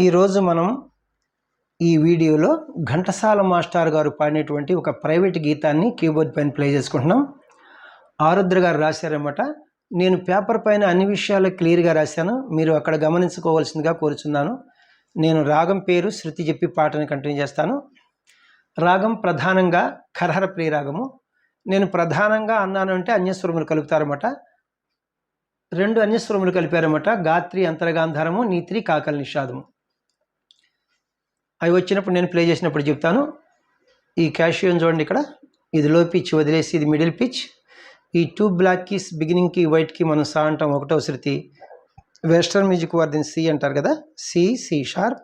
ఈరోజు మనం ఈ వీడియోలో ఘంటసాల మాస్టర్ గారు పాడినటువంటి ఒక ప్రైవేట్ గీతాన్ని కీబోర్డ్ పైన ప్లే చేసుకుంటున్నాం. ఆరుద్ర గారు రాశారన్నమాట. నేను పేపర్ పైన అన్ని విషయాలు క్లియర్గా రాశాను, మీరు అక్కడ గమనించుకోవాల్సిందిగా కోరుచున్నాను. నేను రాగం పేరు శృతి చెప్పి పాటని కంటిన్యూ చేస్తాను. రాగం ప్రధానంగా ఖరహర ప్రియ రాగము. నేను ప్రధానంగా అన్నాను అంటే అన్యస్వరములు కలుపుతారన్నమాట. రెండు అన్యస్వరములు కలిపారన్నమాట. గాత్రి అంతరగాంధారము, నీత్రి కాకల నిషాదము. అవి వచ్చినప్పుడు నేను ప్లే చేసినప్పుడు చెప్తాను. ఈ క్యాషియోని చూడండి, ఇక్కడ ఇది లో పిచ్ వదిలేసి ఇది మిడిల్ పిచ్. ఈ టూ బ్లాక్ కీస్ బిగినింగ్కి వైట్కి మనం సా అంటాం, ఒకటో శృతి. వెస్టర్న్ మ్యూజిక్ వారు దీన్ని సి అంటారు కదా. C, C sharp,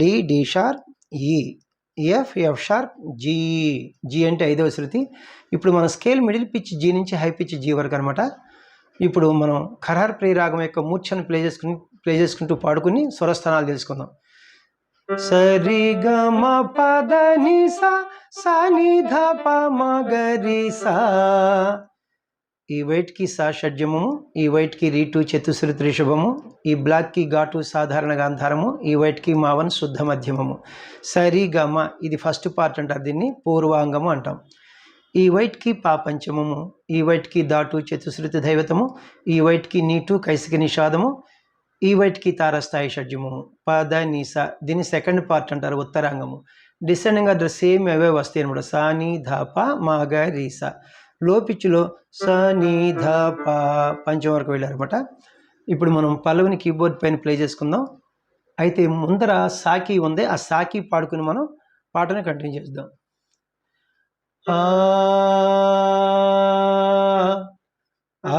D, D sharp, E, F, F sharp, G, G అంటే ఐదవ శృతి. ఇప్పుడు మన స్కేల్ మిడిల్ పిచ్ జీ నుంచి హై పిచ్ జీ వరకు అనమాట. ఇప్పుడు మనం ఖరహర ప్రియ రాగం యొక్క మూర్ఛను ప్లే చేసుకుంటూ పాడుకుని స్వరస్థానాలు తెలుసుకుందాం. సరి గ మ పద ని సా, సా ని ధ ప మ గ రి సా. ఈ వైట్కి సా షడ్జమము, ఈ వైట్కి రీటు చతుశ్రుతి రిషభము, ఈ బ్లాక్కి ఘాటు సాధారణ గాంధారము, ఈ వైట్కి మావన్ శుద్ధ మధ్యమము. సరి గ మ ఇది ఫస్ట్ పార్ట్ అంటారు, దీన్ని పూర్వాంగము అంటాం. ఈ వైట్కి పా పంచమము, ఈ వైట్కి దాటు చతుశ్రుతి దైవతము, ఈ వైట్కి నీటు కైసిక నిషాదము, ఈ వైట్కి తారస్థాయి షడ్జమము. పద నిస దీన్ని సెకండ్ పార్ట్ అంటారు, ఉత్తరాంగము. డిసెండింగ్ ఆర్డర్ సేమ్ అవే వస్తాయి అనమాట. సా ని ధ ప మ గ రి సా. లో పిచ్లో స ని ధ ప పంచం వరకు వెళ్ళారనమాట. ఇప్పుడు మనం పల్లవిని కీబోర్డ్ పైన ప్లే చేసుకుందాం. అయితే ముందర సాకి ఉంది, ఆ సాకి పాడుకుని మనం పాటను కంటిన్యూ చేద్దాం. ఆ ఆ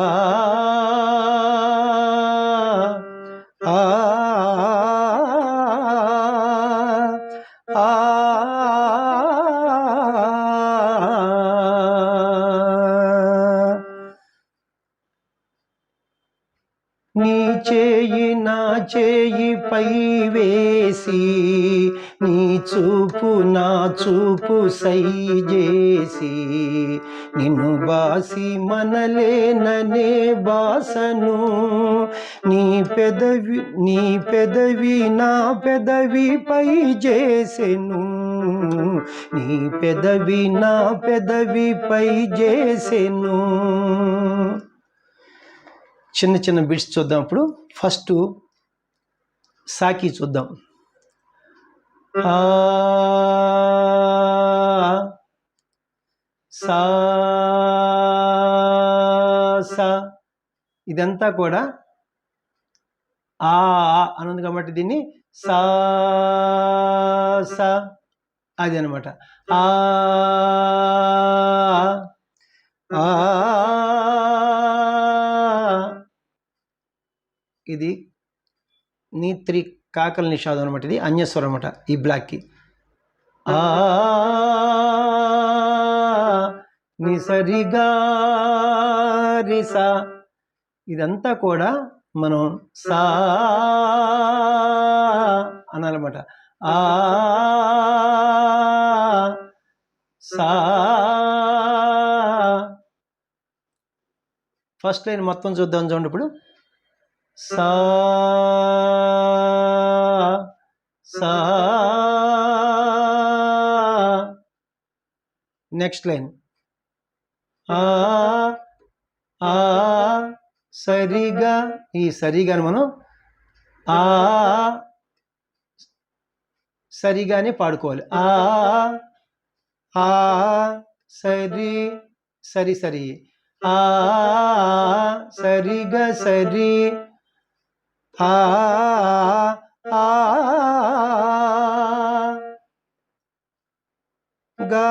నీ చేయి నా చేయి పై వేసి, నీ చూపు నా చూపు సై చేసి, నిన్ను బాసి మనలేననే బాసను, నీ పెదవి నా పెదవి పై చేసెను, నీ పెదవి నా పెదవి పై చేసెను. చిన్న చిన్న బిట్స్ చూద్దాం. ఇప్పుడు ఫస్ట్ సాకి చూద్దాం. ఆ సా సా ఇదంతా కూడా ఆ అన్నది కాబట్టి దీన్ని సా సా అది అనమాట. ఆ ఇది నీత్రి కాకల నిషాదం అనమాట. ఇది అన్యస్వరం అనమాట ఈ బ్లాక్కి. ఆ ని సరి గా రి సా. ఇదంతా కూడా మనం సా అనాలన్నమాట. ఆ సా. ఫస్ట్ లైన్ మొత్తం చూద్దాం చూడండి. ఇప్పుడు సా సా. నెక్స్ట్ లైన్ ఆ ఆ సరిగా. ఈ సరిగాని మనం ఆ సరిగానే పాడుకోవాలి. ఆ ఆ సరి సరి సరి. ఆ సరిగ సరి. ఆ ఆ గా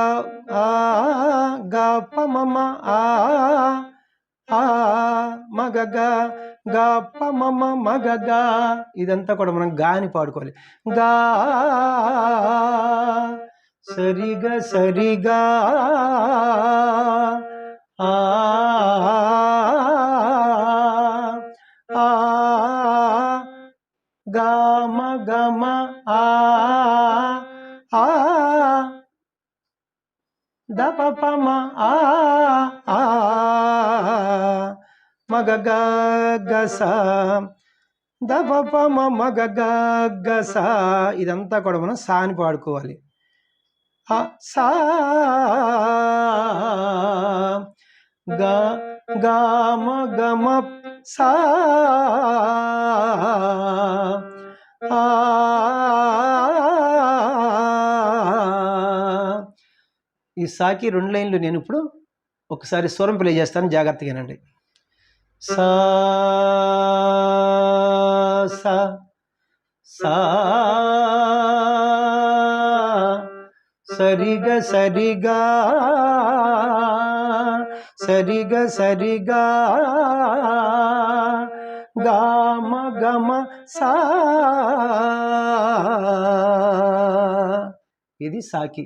గా ప మమ ఆ మగ గా ప మమ మగ గా. ఇదంతా కూడా మనం గా అని పాడుకోవాలి. గా సరిగ సరిగా. ఆ గమ గమ ఆ ద ప ప మ మగ గ స ద ప ప మ మ గ గ గ సా. ఇదంతా కూడా మనం సా అని పాడుకోవాలి. సా గ గ మ గ మ సా. ఈ సాకి 2 లైన్లు నేను ఇప్పుడు ఒకసారి స్వరం ప్లే చేస్తాను, జాగ్రత్తగానండి. సా సా సా సరిగ సరిగా సరిగ సరిగా గామ గమ సా. ఇది సాకి.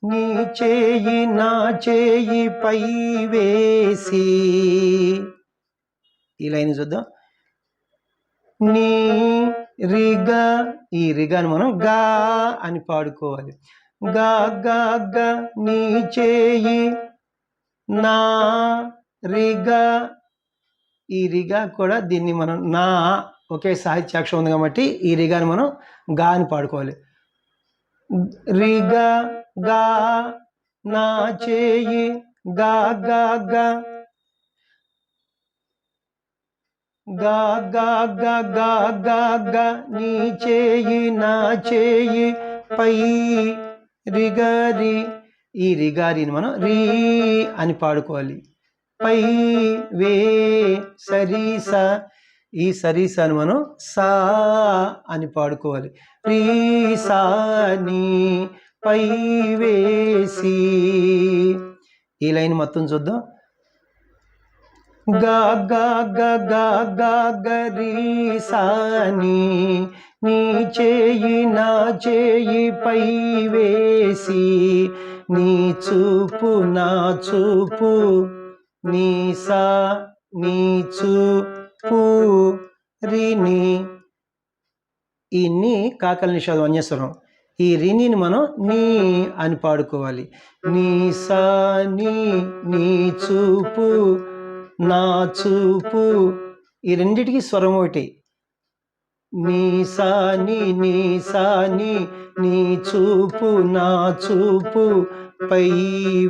నీ చేయి నా చేయి పై వేసి, ఈ లైన్ చూద్దాం. నీ రిగా, ఈ రిగాను మనం గా అని పాడుకోవాలి. గా గా గా నీ చేయి నా రిగా. ఈ రిగా కూడా దీన్ని మనం నా ఒకే సాహిత్యాక్షరం ఉంది కాబట్టి ఈ రిగాను మనం గా అని పాడుకోవాలి. రిగా గా నా చేయి గా గా గా గా గా గా గా గా గా నీ చేయి నా చేయి పై రిగరి. ఈ రిగారిని మనం రీ అని పాడుకోవాలి. పై వే సరీసా, ఈ సరీసాని మనం సా అని పాడుకోవాలి. రీ సా నీ పై వేసి. ఈ లైన్ మొత్తం చూద్దాం. గా గా గా గా గా గరి సాని నీ చేయి నా చేయి పై వేసి. నీ చూపు నా చూపు నీ సా నీ చూపు రిని. ఈ నీ కాకల నిషాదం అన్యస్వరం. ఈ రినిని మనం నీ అని పాడుకోవాలి. నీ సా నీ నీ చూపు నా చూపు. ఈ రెండిటికి స్వరం ఒకటి. నీ సా నీ నీ సా నీ నీ చూపు నా చూపు పై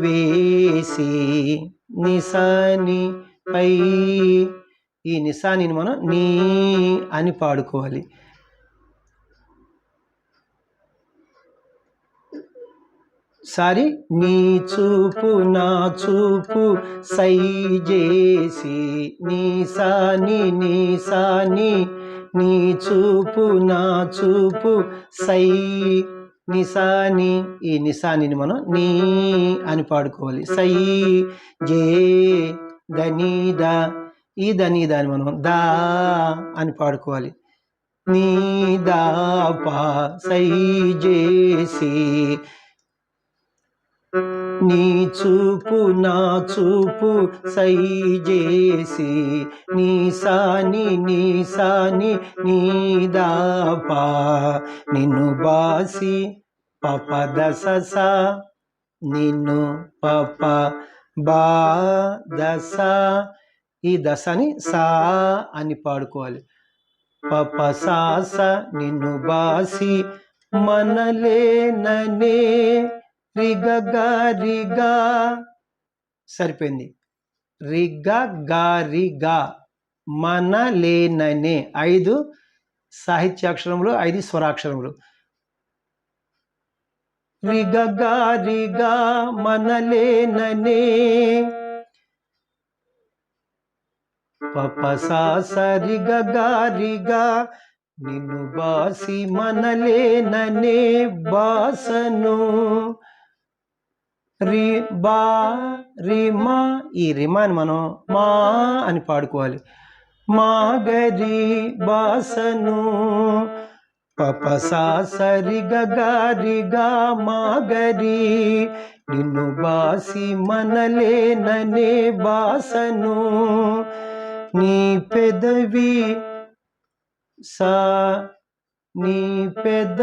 వేసి. నిసాని పై. ఈ నిసానిని మనం నీ అని పాడుకోవాలి. సారి నీ చూపు నా చూపు సై చేసి. నీ సాని నీ సాని నీ చూపు నా చూపు సై నిసాని. ఈ నిసానిని మనం నీ అని పాడుకోవాలి. సై జే ధనీదా. ఈ ధనీదాని మనం దా అని పాడుకోవాలి. నీ దా పా సై చేసి. నీ చూపు నా చూపు సై చేసి. నీ సాని నీ సాని నీ దాపా నిన్ను బాసి. పప దస సా నిన్ను పప బా దస. ఈ దశని సా అని పాడుకోవాలి. పప సాస నిన్ను బాసి మనలేననే రిగగా రిగా. సరిపోయింది. రిగా గా రిగా మనలేననే. 5 సాహిత్యాక్షరములు, 5 స్వరాక్షరములు. రిగగా రిగా మనలేననే. పప సాస రిగగా రిగా నిన్ను బాసి మనలేననే బాసను. రి బా రిమా. ఈ రిమాని మనం మా అని పాడుకోవాలి. మా గరి బాసను. పప సాస రిగగా రిగా మా గరి నిన్ను బాసి మనలేననే బాసను. నీ పెదవి సా నీ పెద.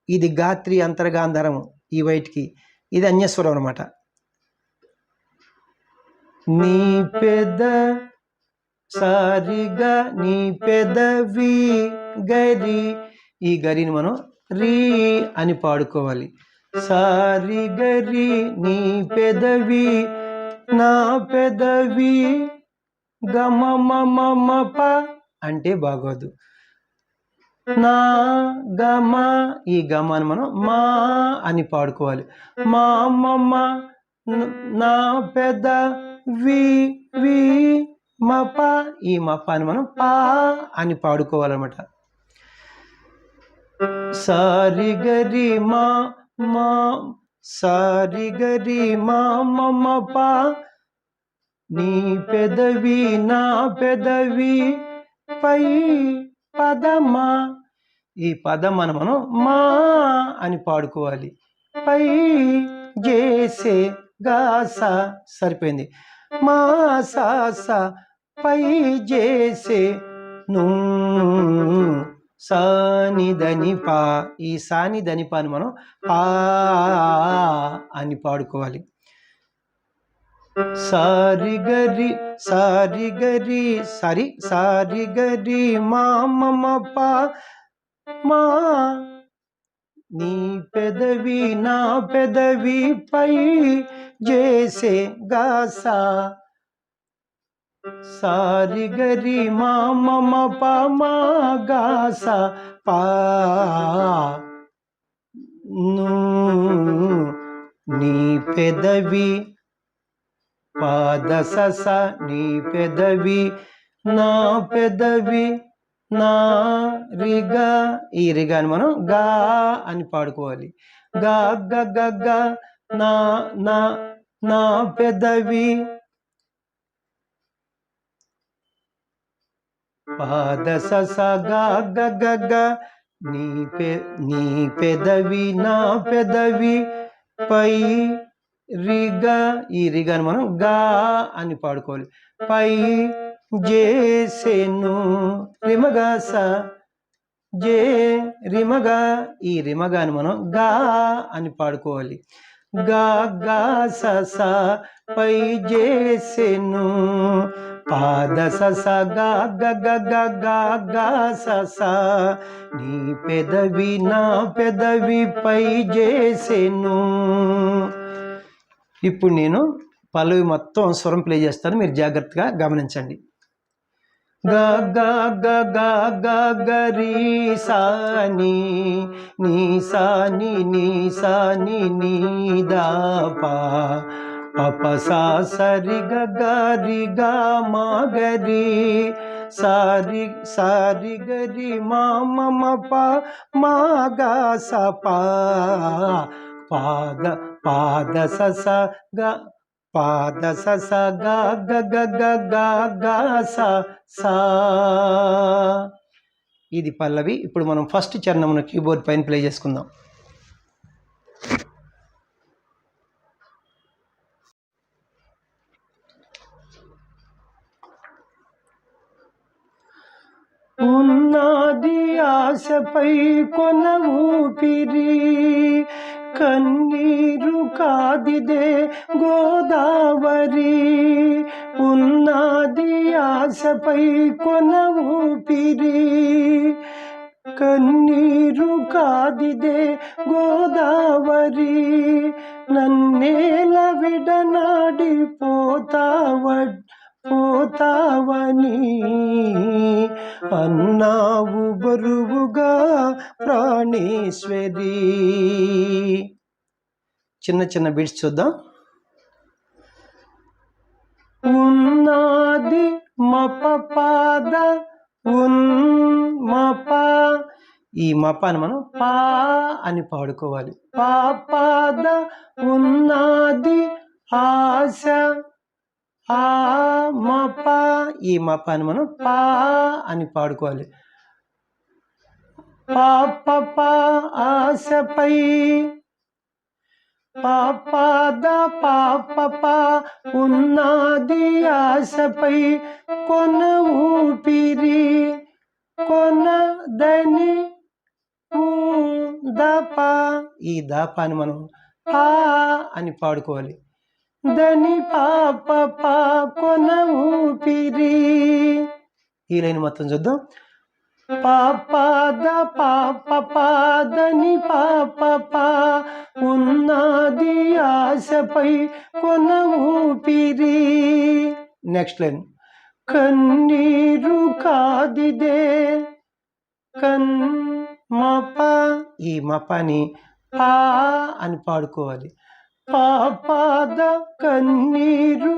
ఇది గాత్రి అంతర్గాంధారము ఈ వైట్కి. ఇది అన్యస్వరం అనమాట. నీ పెద సారిగా నీ పెదవి గరి, ఈ గరిని మనం రీ అని పాడుకోవాలి. సారి గరి నీ పెదవి నా పెదవి గమ మమ ప అంటే బాగోదు. నా గమ, ఈ గమని మనం మా అని పాడుకోవాలి. మా మమ్మ నా పెద వి వి మప, ఈ మప అని మనం పా అని పాడుకోవాలన్నమాట. సారి గరి మా మా సారి గరి మా మమ్మ పా నీ పెదవి నా పెదవి పై పదమా, ఈ పదం మనం మా అని పాడుకోవాలి. పై జేసే గాస సరిపోయింది. మా సాస పై జేసే ను సాని దని పా, ఈ సాని దని పాని మనం పా అని పాడుకోవాలి. సారి గరి సారి గరి మా మమ పా మా నీ పెదవి నా పెదవి పై జేసే గాసా, సారి గరి మా మమ పా మా గాసా పా నీ పెదవి పాద సస, నీ పెదవి నా పెదవి నా రిగా, ఈ రిగాని మనం గా అని పాడుకోవాలి. గా గ గ గ నా నా నా పెదవి పాద సస గా గ గ గ నీ పెదవి నా పెదవి పై రిగా, ఈ రిగాని మనం గా అని పాడుకోవాలి. పై జేసెను రిమగా స జే రిమగా, ఈ రిమగాని మనం గా అని పాడుకోవాలి. గా గా స పై జేసెను పాద సస గా గ గ గ గా గా స నీ పెదవి నా పెదవి పై జేసెను. ఇప్పుడు నేను పల్లవి మొత్తం స్వరం ప్లే చేస్తాను, మీరు జాగ్రత్తగా గమనించండి. గ గ గ గ గ గరి సాని నీ సాని నీ సాని నీ దా పా పప సా సరి గ గరి గా మా గరి సారి సారి గరి మా మమ పా మా గా స పా పాద పాద సస గ పాద సస గ గ గ గ గ గ స సా, ఇది పల్లవి. ఇప్పుడు మనం ఫస్ట్ చరణమును కీబోర్డ్ పైన ప్లే చేసుకుందాం. ఉన్నది ఆశపై కొన ఊపిరి కన్నీరు కాదిదే గోదావరి, ఉన్నది ఆశపై కొన ఊపిరి కన్నీరు కాదిదే గోదావరి, నన్నేల విడనాడి పోతావని అన్నావు బరువుగా ప్రాణేశ్వరి. చిన్న చిన్న బీట్స్ చూద్దాం. ఉన్నది మప పాద మప, ఈ మపాని మనం పా అని పాడుకోవాలి. పా పాద ఉన్నది ఆశ ఆ మప, ఈ మపాని మనం పా అని పాడుకోవాలి. పాప ఆశపై పాపద పాప ఉన్నది ఆశపై కొన ఊపిరి కొనదని దప, ఈ దాపాని మనం పా అని పాడుకోవాలి. దని పాప పా కొన ఊపిరి. ఈ లైన్ మొత్తం చూద్దాం. పాపద పాప పాదని పాప పా ఉన్నది ఆశపై కొన ఊపిరి. Next line. కన్నీరు కాదిదే మప, ఈ మపని పా అని పాడుకోవాలి. పాపద కన్నీరు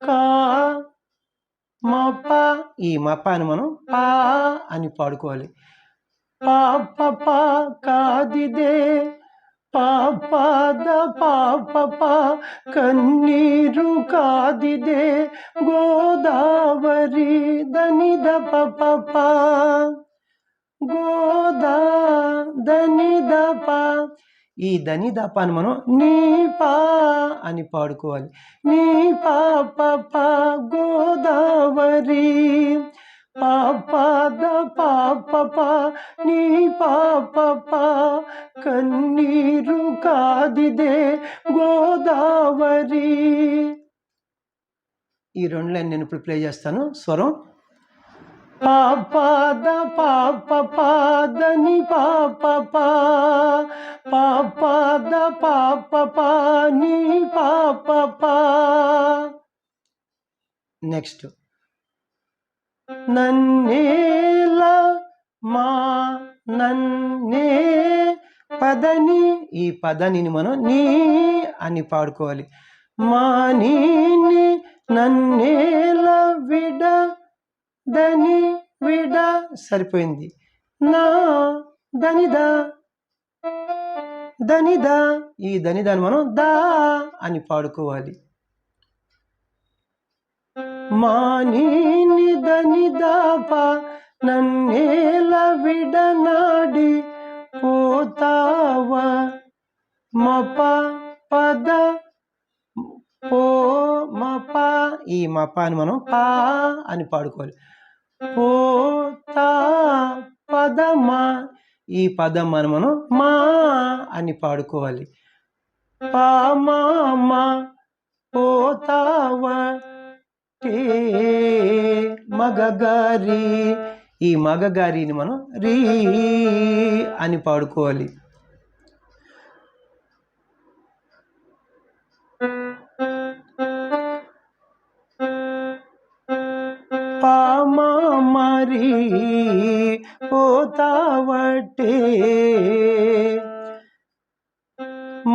కా మప, ఈ మప అని మనం పా అని పాడుకోవాలి. పాప పా కాదిదే పాపద పాప పా కన్నీరు కాదిదే గోదావరి దనిద పప గోదా దనిద ప, ఈ దని దప అని మనం నీ పా అని పాడుకోవాలి. నీ పాప పా గోదావరి పాపద పాప పా నీ పాప పా కన్నీరు కాదిదే గోదావరి. ఈ రెండు లైన్ నేను ఇప్పుడు ప్లే చేస్తాను. స్వరం. పాపద పాప పాదని పాప పా పాపద పాప పా నీ పాప పా. నెక్స్ట్. నన్నేల మా నన్నే పదని, ఈ పదని మనం నీ అని పాడుకోవాలి. మా నీ నన్నేల విడ దని విడ సరిపోయింది. నా దనిదా దనిదా, ఈ దనిదాన్ని మనం దా అని పాడుకోవాలి. మాని దనిదాప నన్నేల విడనాడి పోతావ మప పద పో మప, ఈ మప అని మనం పా అని పాడుకోవాలి. పోతా పదమా, ఈ పదం అని మనం మా అని పాడుకోవాలి. పామా పోతావ మగగారి, ఈ మగగారిని మనం రీ అని పాడుకోవాలి. పామరి పోతావటే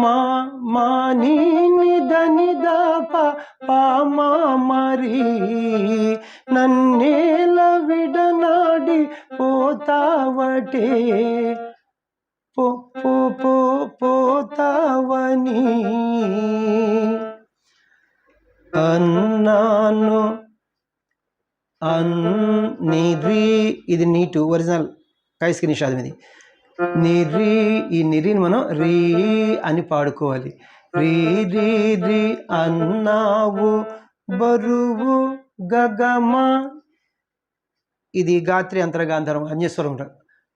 మా మాని దని దాప పామా మరి నన్నేల విడనాడి పోతావటే పో పో పో పోతావని అన్నాను. నిరి, ఇది నీటు ఒరిజినల్ కైస్కి నిషాదం. ఇది నిరి, ఈ నిరిని మనం రీ అని పాడుకోవాలి. రీ రీ రీ అన్నావు బరువు గగమ, ఇది గాత్రి అంతరగాంధరం అన్యస్వరం.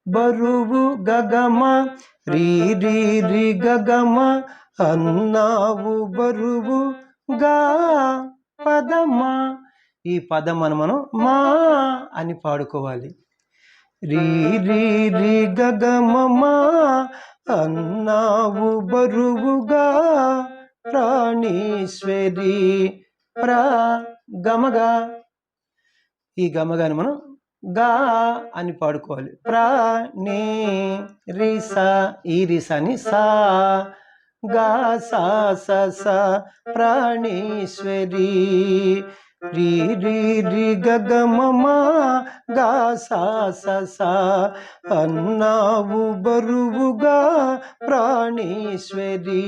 బరువు గగమ రీ రీ రీ గగమ అన్నావు బరువు గా పదమ, ఈ పదం మనం మా అని పాడుకోవాలి. రీ రీ రీ గగమమా అన్నావు బరువుగా ప్రాణీశ్వరి ప్రా గమగా, ఈ గమగాని మనం గా అని పాడుకోవాలి. ప్రాణి రీసా, ఈ రీసాని సా గా సా స ప్రాణీశ్వరి రీ రీ రీ గగమమా గా సా స అన్నావు బరువుగా ప్రాణీశ్వరి.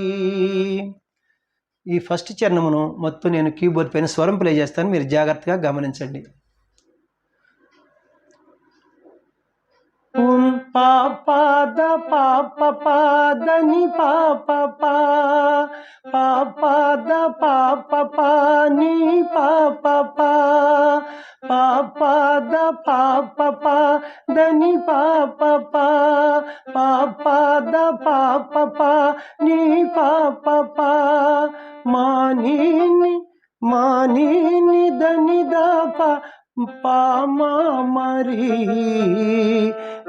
ఈ ఫస్ట్ చరణమును మొత్తం నేను కీబోర్డ్ పైన స్వరం ప్లే చేస్తాను, మీరు జాగ్రత్తగా గమనించండి. పాపద పాప పాదని పాప పా పాపద పాప పాని పాప పా పాపద పాప పా దని పాప పా పాప ద పాప పా నీ పాప పా మాని దని ద పా మా మరి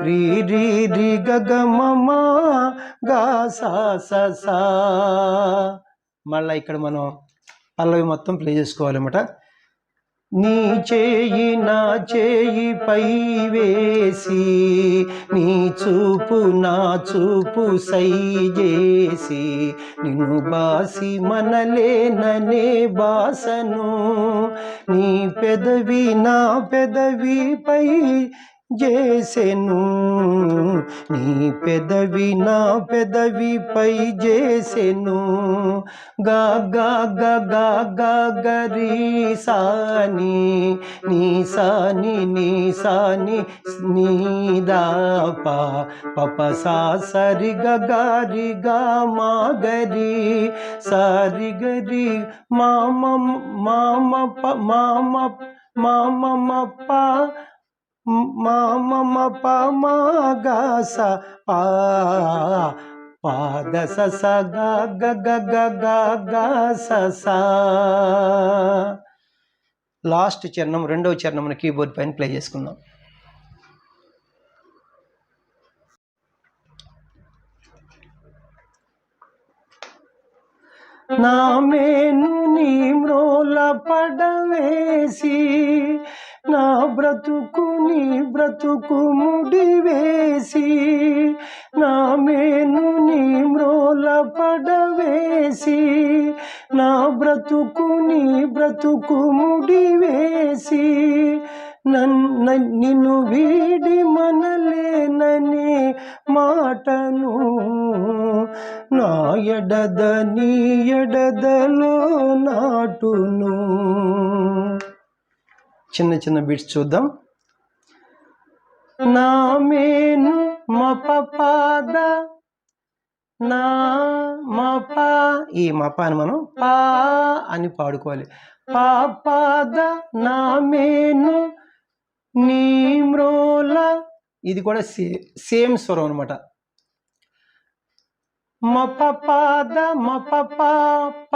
రి రి రి గగ మమ గా సా సా సా. మళ్ళీ ఇక్కడ మనం పల్లవి మొత్తం ప్లే చేసుకోవాలన్నమాట. నీ చేయి నా చేయి పై వేసి నీ చూపు నా చూపు సై చేసి నిన్ను బాసి మనలేననే బాసను నీ పెదవి నా పెదవిపై చేసెను నీ పెదవి నా పెదవిపై చేసెను గా గా గా గా గా గరి సాని నీ సాని నీ సాని నీ దా పా పప సా సరి గరి గా మా గరి సారి గరి మామ మామ ప మామ మామ మ ప మామ ప మా గా స పా పాద స స గ గ గ గ గ గ స స. లాస్ట్ చరణం రెండవ చరణం మన కీబోర్డ్ పైన ప్లే చేసుకుందాం. నా మేను నీ మ్రోల పడవేసి నా బ్రతుకు నీ బ్రతుకు ముడివేసి నా మేను నీ మ్రోల పడవేసి నా బ్రతుకు నీ బ్రతుకు ముడివేసి నిన్ను వీడి మనలేననే మాటను నా ఎడద నీ ఎడదలో నాటును. చిన్న చిన్న బీట్స్ చూద్దాం. నా మేను మప పాద నా మప ఈ మపాని మనం పా అని పాడుకోవాలి. పా పాద నా మేను నీ మ్రోల ఇది కూడా సేమ్ స్వరం అనమాట. మప పాద మప పాప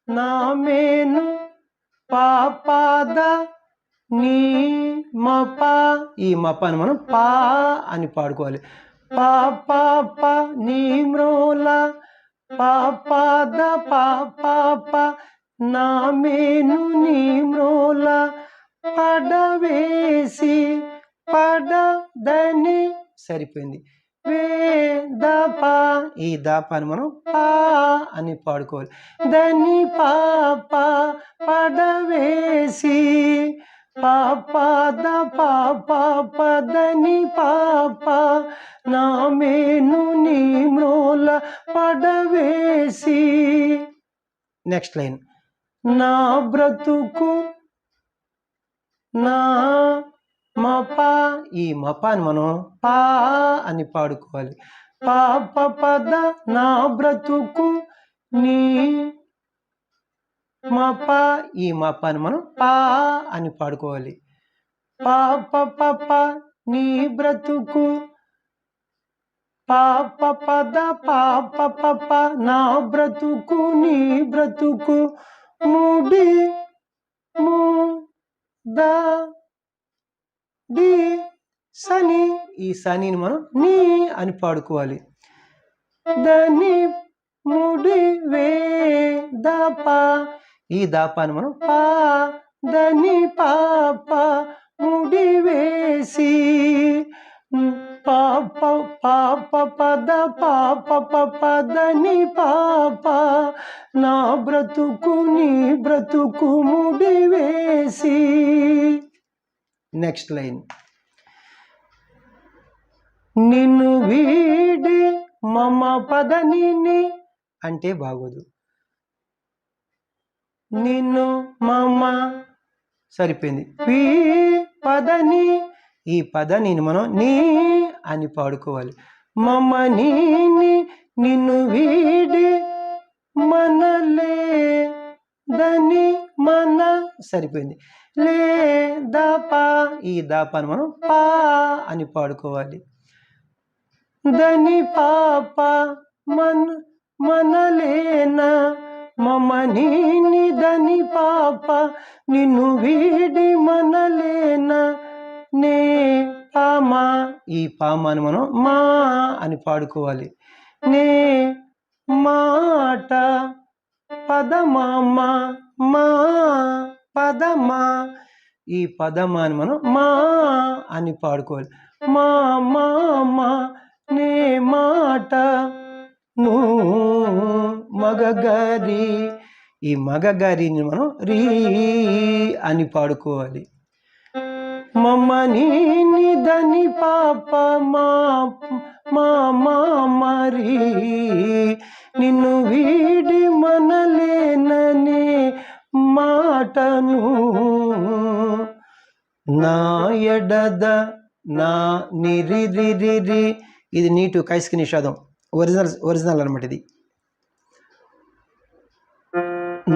నా మేను పాపాద నీ మప ఈ మపాని మనం పా అని పాడుకోవాలి. పా పాప నీ మ్రోల పాపాద పాప నా మేను నీ మ్రోల పడవేసి పడదని సరిపోయింది. వే దపా ఈ దాపాని మనం పా అని పాడుకోవాలి. దని పాప పడవేసి పాప పాప దని పాప నా మేను నీ మ్రోల పడవేసి. నెక్స్ట్ లైన్ నా బ్రతుకు నా మప ఈ మపాని మనం పా అని పాడుకోవాలి. పాప పద నా బ్రతుకు నీ మప ఈ మపాని మనం పా అని పాడుకోవాలి. పాప పప నీ బ్రతుకు పాప పద పాప పప నా బ్రతుకు నీ బ్రతుకు ముడి ము ద డి సని ఈ సనిని మనం నీ అని పాడుకోవాలి. దని ముడి వే దప ఈ దాపాని మనం పా దని పాప ముడి వేసి పాప పాప పద పాప పప దని పాప నా బ్రతుకు నీ బ్రతుకు ముడి వేసి. నెక్స్ట్ లైన్ నిన్ను వీడి మమ పదని అంటే బాగోదు. నిన్ను మమ సరిపోయింది. వీ పదని ఈ పదని మనం నీ అని పాడుకోవాలి. మమ నీ నిన్ను వీడి మనలే దని మన సరిపోయింది. లే దపా, ఈ దాపాను మనం పా అని పాడుకోవాలి. దని పాప మనలేన మమని దని పాప నిన్ను వీడి మనలేన నే పామా, ఈ పామాను మనం మా అని పాడుకోవాలి. నే మాట పదమామ మా పదమా, ఈ పదమాని మనం మా అని పాడుకోవాలి. మా మా నే మాట నూ మగగారి, ఈ మగగారిని మనం రీ అని పాడుకోవాలి. మమ్మని దని పాప మా మరి నిన్ను వీడి మనలేననే మాటను నా ఎడద నా నిరి, ఇది నీటు కైస్కి నిషాదం, ఒరిజినల్ అనమాట. ఇది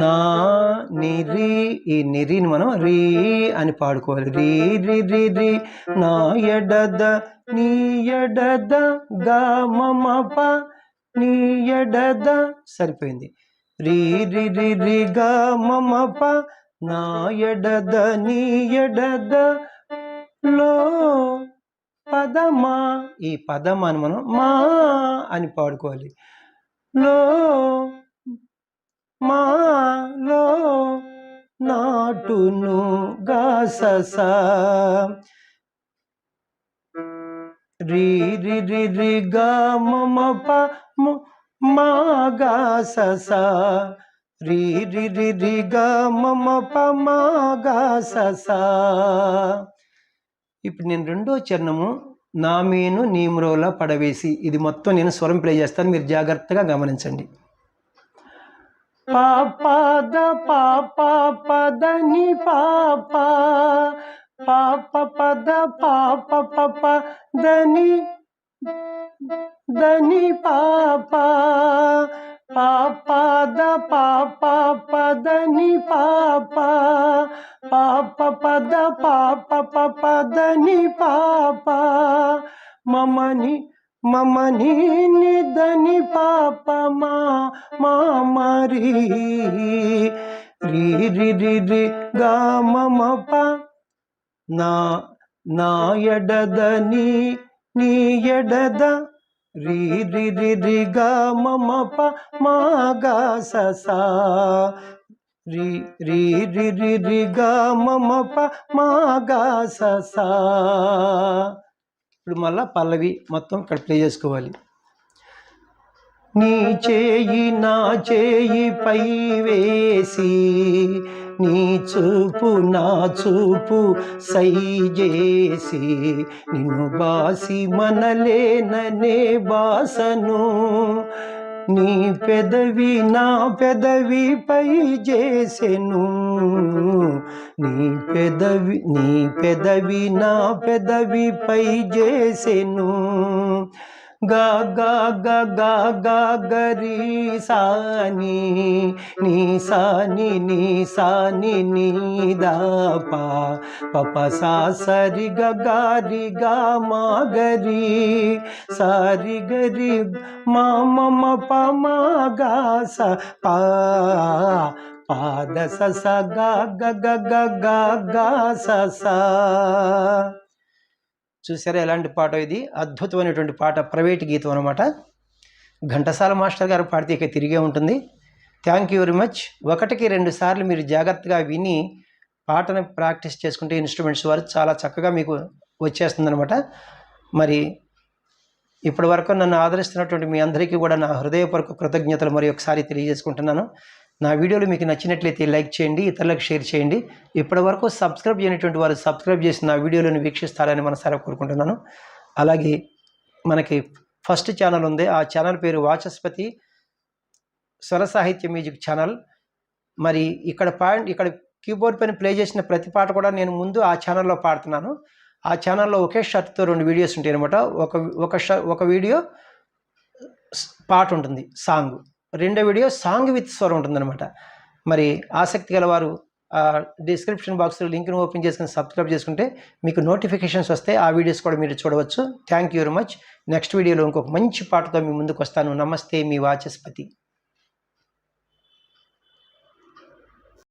నా నిరి, ఈ నిరిని మనం రీ అని పాడుకోవాలి. రీ రి రి రి నా ఎడద నీ ఎడద గా మమ ప నీ ఎడద సరిపోయింది. రీ రి రి రి గా మమ ప నా ఎడద నీ ఎడద లో పదమా, ఈ పదమాని మనం మా అని పాడుకోవాలి. లో మాలో నాటును గాసస రీ రి రి రి గా మమ ప మా గాసస రీ రి రి రి గా మమ ప మా గాసస. ఇప్పుడు నేను రెండో చరణము నామేను నీమ్రోల పడవేసి, ఇది మొత్తం నేను స్వరం ప్లే చేస్తాను, మీరు జాగ్రత్తగా గమనించండి. పాపద పాప పదని పాప పాప పద పాప పప దని దని పాప పాపద పాప పదని పాప పాప పద పాప పప దని పాప మమని దని పాప మా మరి రీ రి రి రి గా మమ ప నా ఎడద నీ ఎడద రీ రి రి రి గా మమ ప మా గా స రీ రి రి రి రి గా మమ ప మా గా స. ఇప్పుడు మళ్ళా పల్లవి మొత్తం ఇక్కడ ప్లే చేసుకోవాలి. నీ చేయి నా చేయి పై వేసి నీ చూపు నా చూపు సై చేసి నిన్ను బాసి మనలేననే బాసను నీ పెదవి నా పెదవి పై చేసెను నీ పెదవి నా పెదవి పై చేసెను గా గా గా గా గా గరి సాని నీ సాని నీ సాని నీ దా పా పప సా సరి గరి గా మా గరి సారి గరి మా మమ ప మా గా స పా పాద స స గా గ గ గ గా గా స స. చూసారా ఎలాంటి పాట ఇది? అద్భుతమైనటువంటి పాట, ప్రైవేట్ గీతం అనమాట. ఘంటసాల మాస్టర్ గారు పాడితే ఇక తిరిగే ఉంటుంది. Thank you very much. 1-2 సార్లు మీరు జాగ్రత్తగా విని పాటను ప్రాక్టీస్ చేసుకుంటే ఇన్స్ట్రుమెంట్స్ వారు చాలా చక్కగా మీకు వచ్చేస్తుందనమాట. మరి ఇప్పటి వరకు నన్ను ఆదరిస్తున్నటువంటి మీ అందరికీ కూడా నా హృదయపూర్వక కృతజ్ఞతలు మరి ఒకసారి తెలియజేసుకుంటున్నాను. నా వీడియోలు మీకు నచ్చినట్లయితే లైక్ చేయండి, ఇతరులకు షేర్ చేయండి. ఇప్పటి వరకు సబ్స్క్రైబ్ చేయనటువంటి వారు సబ్స్క్రైబ్ చేసి నా వీడియోలను వీక్షిస్తారని మనసారా కోరుకుంటున్నాను. అలాగే మనకి ఫస్ట్ ఛానల్ ఉంది, ఆ ఛానల్ పేరు వాచస్పతి స్వర సాహిత్య మ్యూజిక్ ఛానల్. మరి ఇక్కడ కీబోర్డ్ పైన ప్లే చేసిన ప్రతి పాట కూడా నేను ముందు ఆ ఛానల్లో పాడుతున్నాను. ఆ ఛానల్లో ఒకే షర్ట్తో 2 వీడియోస్ ఉంటాయి అనమాట. ఒక వీడియో పాట ఉంటుంది సాంగ్, రెండో వీడియో సాంగ్ విత్ స్వరం ఉంటుందన్నమాట. మరి ఆసక్తి గలవారు డిస్క్రిప్షన్ బాక్స్లో లింక్ను ఓపెన్ చేసుకుని సబ్స్క్రైబ్ చేసుకుంటే మీకు నోటిఫికేషన్స్ వస్తాయి. ఆ వీడియోస్ కూడా మీరు చూడవచ్చు. Thank you very much. Next వీడియోలో ఇంకొక మంచి పాటతో మీ ముందుకు వస్తాను. నమస్తే, మీ వాచస్పతి.